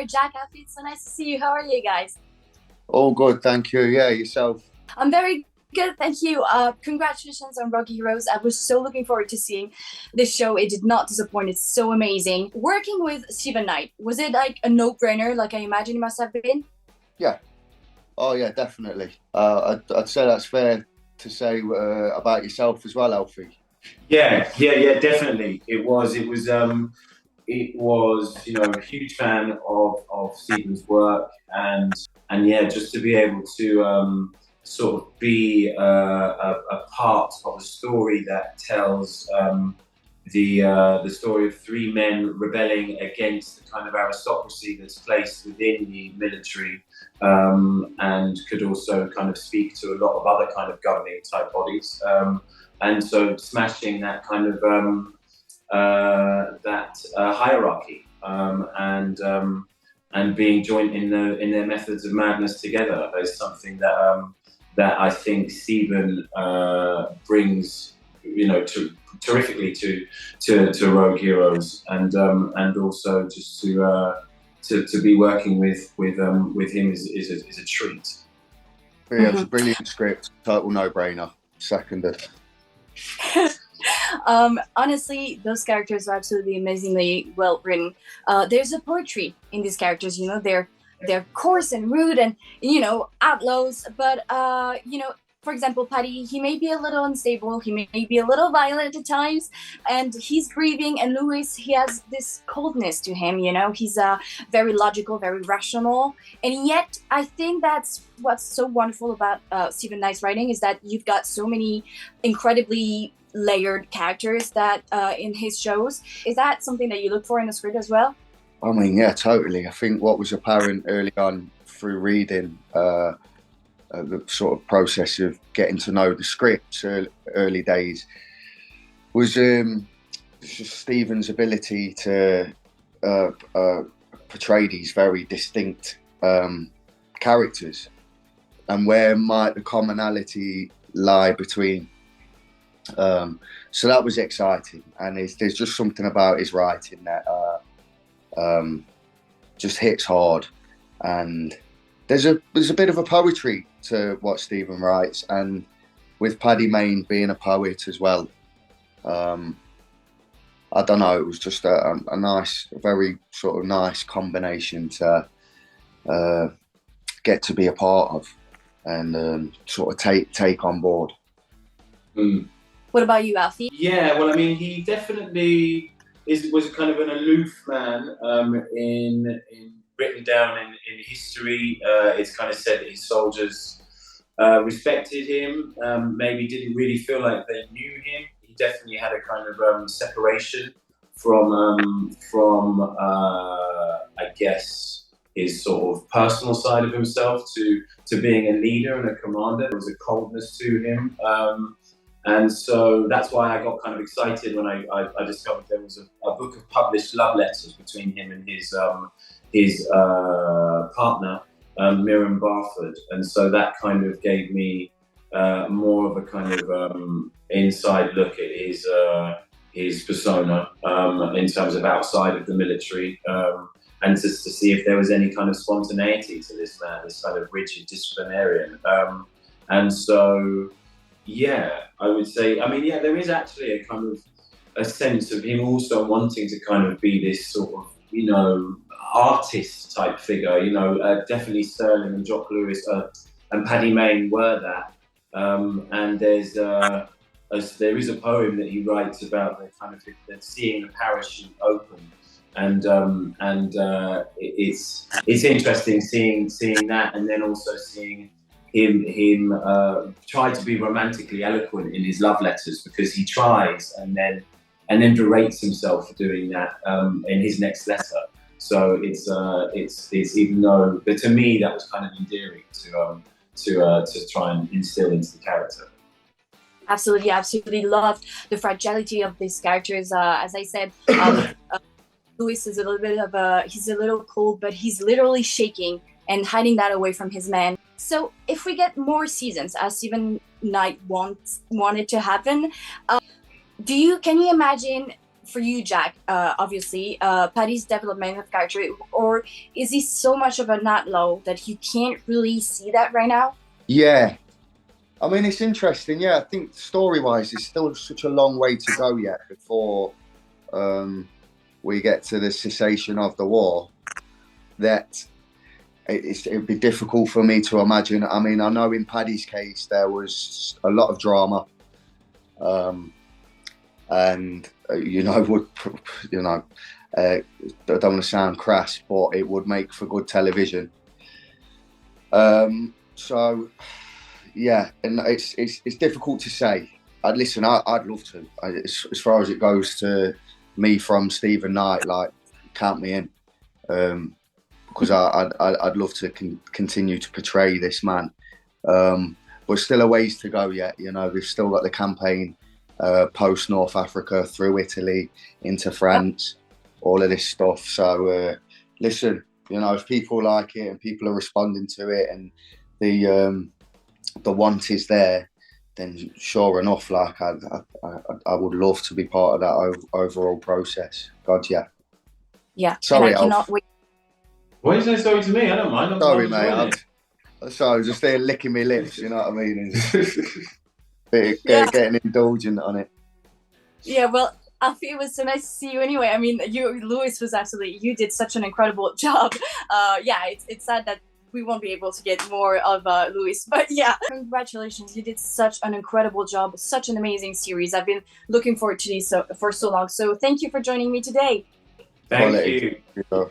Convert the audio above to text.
here. Jack, Alfie, it's so nice to see you. How are you guys? All good, thank you. Yeah, yourself. I'm very good, thank you. Congratulations on Rocky Heroes. I was so looking forward to seeing this show. It did not disappoint. It's so amazing. Working with Stephen Knight, was it like a no-brainer, like I imagine it must have been? Yeah. Oh, yeah, definitely. I'd say that's fair to say about yourself as well, Alfie. Yeah, definitely. It was, a huge fan of Stephen's work, and yeah, just to be able to sort of be a part of a story that tells the story of three men rebelling against the kind of aristocracy that's placed within the military, and could also kind of speak to a lot of other kind of governing type bodies, and so smashing that kind of hierarchy, and being joint in their methods of madness together is something that I think Stephen brings, terrifically to Rogue Heroes, and also just to be working with him is a treat. Yeah, it was a brilliant script, total no-brainer. Seconded. Honestly, those characters are absolutely amazingly well written. There's a poetry in these characters. They're coarse and rude, and outlaws. But for example, Paddy, he may be a little unstable. He may be a little violent at times, and he's grieving. And Louis, he has this coldness to him. He's very logical, very rational, and yet I think that's what's so wonderful about Stephen Knight's writing is that you've got so many incredibly layered characters that in his shows. Is that something that you look for in the script as well? I mean, yeah, totally. I think what was apparent early on through reading the sort of process of getting to know the scripts early days was just Stephen's ability to portray these very distinct characters, and where might the commonality lie between. So that was exciting, and there's just something about his writing that just hits hard, and there's a bit of a poetry to what Stephen writes, and with Paddy Mayne being a poet as well, I don't know, it was just a nice, very sort of nice combination to get to be a part of and sort of take on board. What about you, Alfie? Yeah, well, I mean, he definitely was kind of an aloof man, in written down in history. It's kind of said that his soldiers respected him, maybe didn't really feel like they knew him. He definitely had a kind of separation from I guess, his sort of personal side of himself to being a leader and a commander. There was a coldness to him. And so that's why I got kind of excited when I discovered there was a book of published love letters between him and his partner, Miriam Barford. And so that kind of gave me more of a kind of inside look at his persona, in terms of outside of the military, and just to see if there was any kind of spontaneity to this man, this kind of rigid disciplinarian. And so, yeah, I would say, I mean, yeah, there is actually a kind of a sense of him also wanting to kind of be this sort of, artist type figure, definitely Sterling and Jock Lewis and Paddy Mayne were that. And there is a poem that he writes about the kind of seeing the parachute open. And it's interesting seeing that, and then also seeing him try to be romantically eloquent in his love letters, because he tries and then berates himself for doing that in his next letter. So it's even though, but to me that was kind of endearing to try and instill into the character. Absolutely loved the fragility of these characters. As I said, Louis is he's a little cold, but he's literally shaking and hiding that away from his men. So if we get more seasons, as Stephen Knight wanted to happen, can you imagine for you, Jack, obviously, Paddy's development of character, or is he so much of an outlaw that you can't really see that right now? Yeah. I mean, it's interesting. Yeah, I think story-wise, it's still such a long way to go yet before we get to the cessation of the war, that it'd be difficult for me to imagine. I mean, I know in Paddy's case, there was a lot of drama. And I don't want to sound crass, but it would make for good television. So yeah, and it's difficult to say. I'd love to. As far as it goes to me from Stephen Knight, like, count me in, because I'd love to continue to portray this man. But still a ways to go yet. We've still got the campaign. Post North Africa, through Italy, into France, all of this stuff. So listen, if people like it and people are responding to it and the want is there, then sure enough, like I would love to be part of that overall process. God, yeah. Yeah. Sorry, and I cannot wait. Why are you saying sorry to me? I don't mind. Sorry, mate. I'm just there licking my lips. You know what I mean? Getting indulgent on it. Yeah, well, Alfie, it was so nice to see you anyway. I mean, Louis, you did such an incredible job. It's sad that we won't be able to get more of Louis, but yeah, congratulations. You did such an incredible job, such an amazing series. I've been looking forward to this for so long. So thank you for joining me today. Thank you.